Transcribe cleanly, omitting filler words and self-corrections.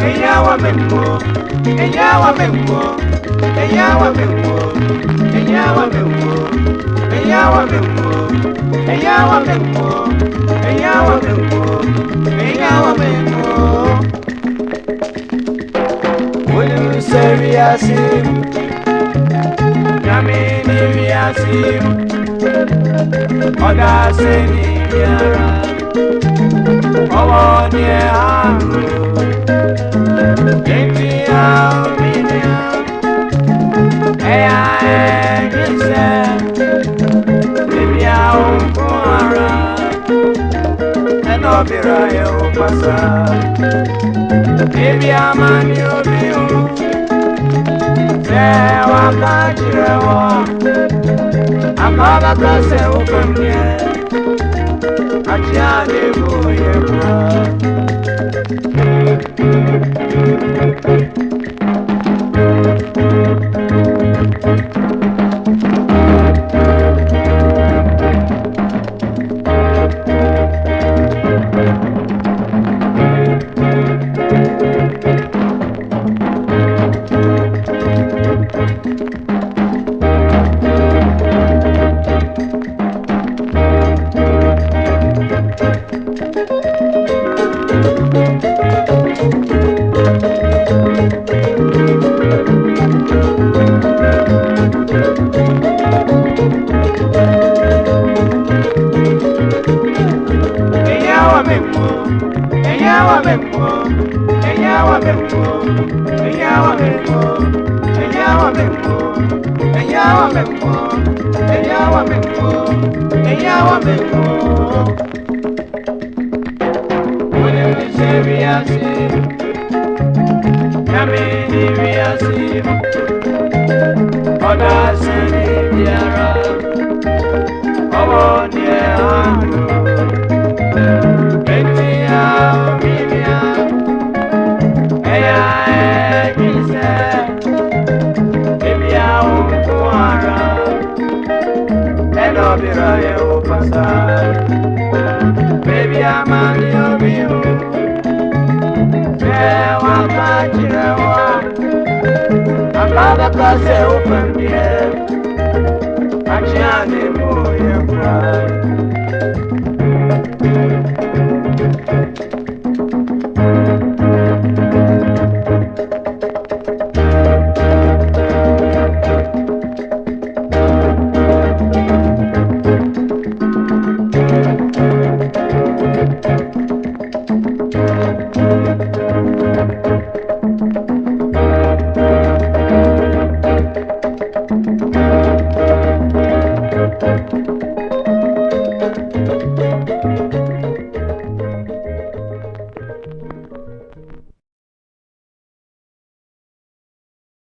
Eyawa membo, eyawa membo, eyawa membo, eyawa membo, eyawa membo, eyawa membo, eyawa membo, eyawa membo. Olu seriasim, yamini riasim, oda seni yara, owo ni aru. Bira yo pasa, baby amani obiu, se wakajirewa, akaga kase ukamye, achade buye bra. Eyawa membo, eyawa membo, eyawa membo, eyawa membo, eyawa membo, eyawa membo, eyawa membo. Olu seriasim, yamini riasim, oda seni biara, owo ni aru. Bira yo pasa, baby amani obiu, se wakajirewa, akaga kase upambie, achane moye bra.